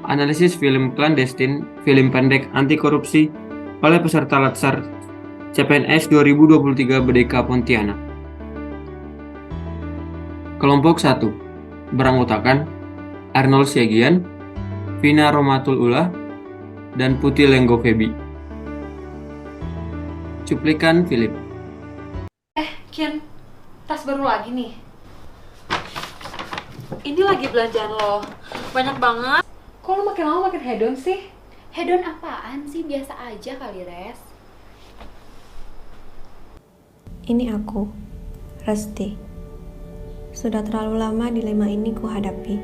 Analisis film clandestin, film pendek anti korupsi oleh peserta Latsar CPNS 2023 Berdeka Pontianak. Kelompok 1 beranggotakan Arnold Siagian, Vina Romatul Ulah, dan Putih Lenggo Febi. Cuplikan film. Kian, tas baru lagi nih. Ini lagi belanjaan lo. Banyak banget. Kok lo makin lama makin hedon sih? Hedon apaan sih? Biasa aja kali, Res. Ini aku, Resti. Sudah terlalu lama dilema ini kuhadapi.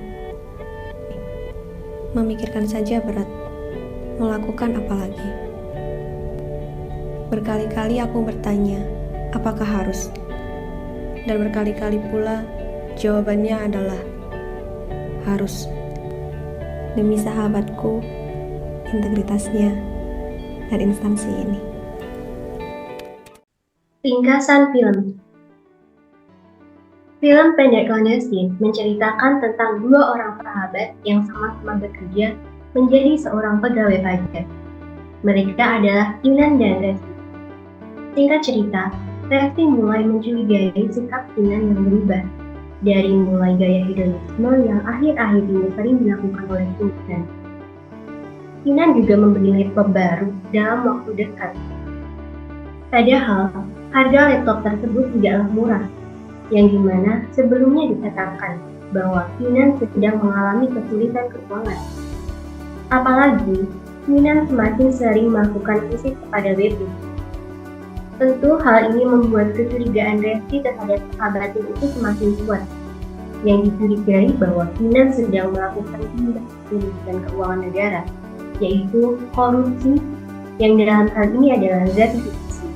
Memikirkan saja berat. Melakukan apa lagi? Berkali-kali aku bertanya, apakah harus? Dan berkali-kali pula jawabannya adalah harus. Demi sahabatku, integritasnya, dan instansi ini. Ringkasan film. Film pendek clandestin menceritakan tentang dua orang sahabat yang sama-sama bekerja menjadi seorang pegawai pajak. Mereka adalah Kinan dan Resti. Singkat cerita, Resti mulai mencurigai sikap Kinan yang berubah. Dari mulai gaya hedonisme yang akhir-akhir ini sering dilakukan oleh Kinan. Kinan juga membeli laptop baru dalam waktu dekat. Padahal, harga laptop tersebut tidaklah murah, yang dimana sebelumnya dikatakan bahwa Kinan sedang mengalami kesulitan keuangan. Apalagi, Kinan semakin sering melakukan visit kepada Baby. Tentu hal ini membuat kecurigaan Resti terhadap sahabatnya itu semakin kuat, yang dicurigai bahwa Kinan sedang melakukan tindak merugikan keuangan negara, yaitu korupsi, yang dalam hal ini adalah gratifikasi.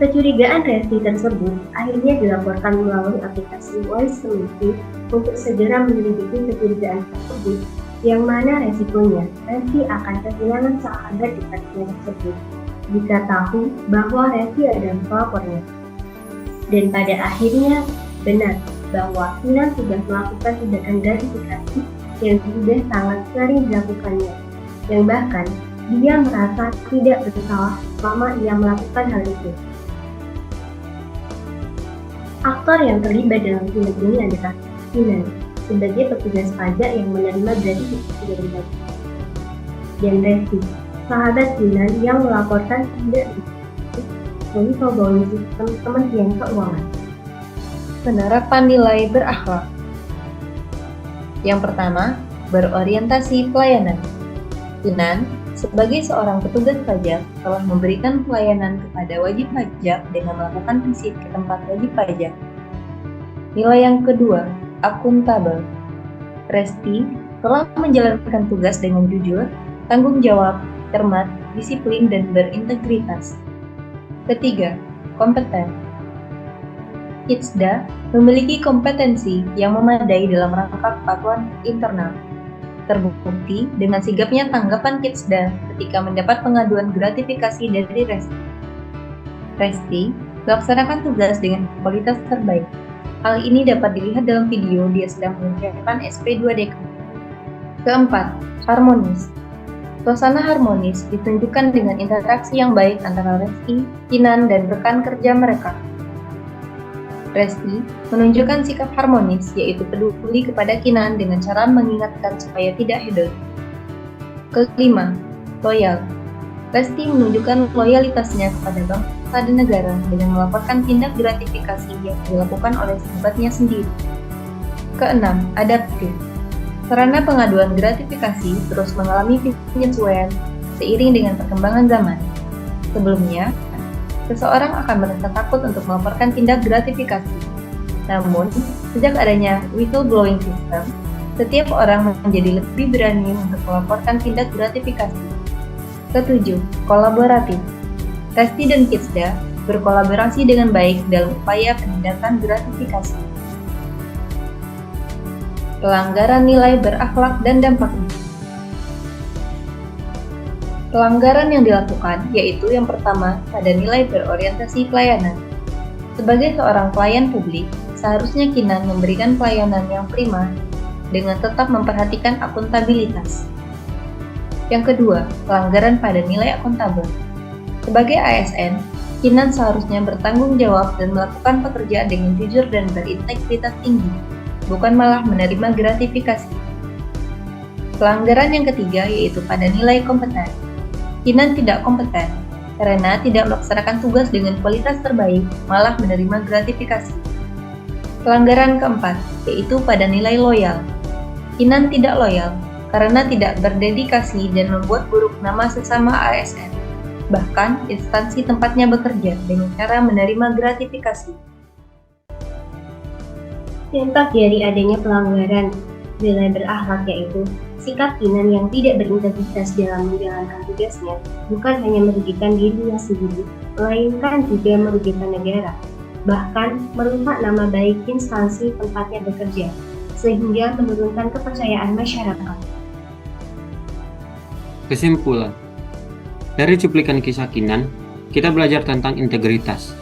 Kecurigaan Resti tersebut akhirnya dilaporkan melalui aplikasi Voice Community untuk segera menyelidiki kecurigaan tersebut, yang mana resikonya Resti akan kehilangan sahabat dekatnya tersebut jika tahu bahwa Resti adalah pelapornya. Dan pada akhirnya benar bahwa Kinan sudah melakukan tindakan gratifikasi yang sudah sangat sering dilakukannya, yang bahkan dia merasa tidak bersalah selama ia melakukan hal itu. Aktor yang terlibat dalam film ini adalah Kinan sebagai petugas pajak yang menerima gratifikasi dari pajak, dan Resti, sahabat Kinan yang melaporkan tindak melalui sistem Kementerian Keuangan. Penerapan nilai berakhlak. Yang pertama, berorientasi pelayanan. Kinan, sebagai seorang petugas pajak, telah memberikan pelayanan kepada wajib pajak dengan melakukan visit ke tempat wajib pajak. Nilai yang kedua, akuntabel. Resti telah menjalankan tugas dengan jujur, tanggung jawab, cermat, disiplin, dan berintegritas. Ketiga, kompeten. Kitsda memiliki kompetensi yang memadai dalam rangka kepatuhan internal. Terbukti dengan sigapnya tanggapan Kitsda ketika mendapat pengaduan gratifikasi dari Resti. Resti melaksanakan tugas dengan kualitas terbaik. Hal ini dapat dilihat dalam video dia sedang mengerjakan SP2DK. Keempat, harmonis. Suasana harmonis ditunjukkan dengan interaksi yang baik antara Resti, Kinan, dan rekan kerja mereka. Resti menunjukkan sikap harmonis, yaitu peduli kepada Kinan dengan cara mengingatkan supaya tidak hedon. Kelima, loyal. Resti menunjukkan loyalitasnya kepada bangsa dan negara dengan melaporkan tindak gratifikasi yang dilakukan oleh sahabatnya sendiri. Keenam, adaptif. Sarana pengaduan gratifikasi terus mengalami penyesuaian seiring dengan perkembangan zaman. Sebelumnya, seseorang akan merasa takut untuk melaporkan tindak gratifikasi. Namun, sejak adanya whistleblowing system, setiap orang menjadi lebih berani untuk melaporkan tindak gratifikasi. Ketujuh, kolaboratif. Resti dan Kitsda berkolaborasi dengan baik dalam upaya penindakan gratifikasi. Pelanggaran nilai berakhlak dan dampaknya. Pelanggaran yang dilakukan yaitu yang pertama pada nilai berorientasi pelayanan. Sebagai seorang pelayan publik, seharusnya Kinan memberikan pelayanan yang prima dengan tetap memperhatikan akuntabilitas. Yang kedua, pelanggaran pada nilai akuntabel. Sebagai ASN, Kinan seharusnya bertanggung jawab dan melakukan pekerjaan dengan jujur dan berintegritas tinggi, bukan malah menerima gratifikasi. Pelanggaran yang ketiga yaitu pada nilai kompeten. Kinan tidak kompeten karena tidak melaksanakan tugas dengan kualitas terbaik, malah menerima gratifikasi. Pelanggaran keempat yaitu pada nilai loyal. Kinan tidak loyal karena tidak berdedikasi dan membuat buruk nama sesama ASN, bahkan instansi tempatnya bekerja dengan cara menerima gratifikasi. Dampak dari adanya pelanggaran nilai berakhlak yaitu sikap Kinan yang tidak berintegritas dalam menjalankan tugasnya bukan hanya merugikan dirinya sendiri, melainkan juga merugikan negara, bahkan merusak nama baik instansi tempatnya bekerja, sehingga menurunkan kepercayaan masyarakat. Kesimpulan, dari cuplikan kisah Kinan, kita belajar tentang integritas.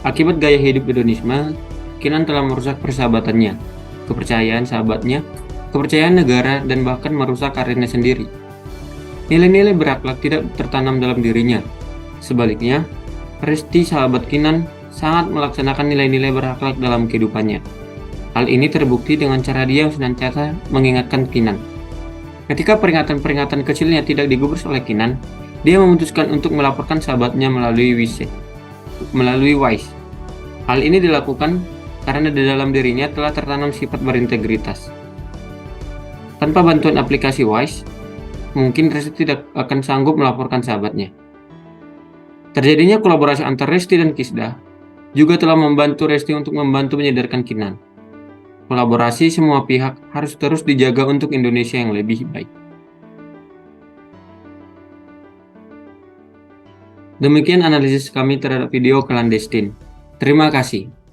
Akibat gaya hidup hedonisme, Kinan telah merusak persahabatannya, kepercayaan sahabatnya, kepercayaan negara, dan bahkan merusak karirnya sendiri. Nilai-nilai berakhlak tidak tertanam dalam dirinya. Sebaliknya, Resti, sahabat Kinan, sangat melaksanakan nilai-nilai berakhlak dalam kehidupannya. Hal ini terbukti dengan cara dia senantiasa mengingatkan Kinan. Ketika peringatan-peringatan kecilnya tidak digubris oleh Kinan, dia memutuskan untuk melaporkan sahabatnya melalui Wise. Hal ini dilakukan karena di dalam dirinya telah tertanam sifat berintegritas. Tanpa bantuan aplikasi Wise, mungkin Resti tidak akan sanggup melaporkan sahabatnya. Terjadinya kolaborasi antar Resti dan Kisdah juga telah membantu Resti untuk membantu menyadarkan Kinan. Kolaborasi semua pihak harus terus dijaga untuk Indonesia yang lebih baik. Demikian analisis kami terhadap video Clandestine. Terima kasih.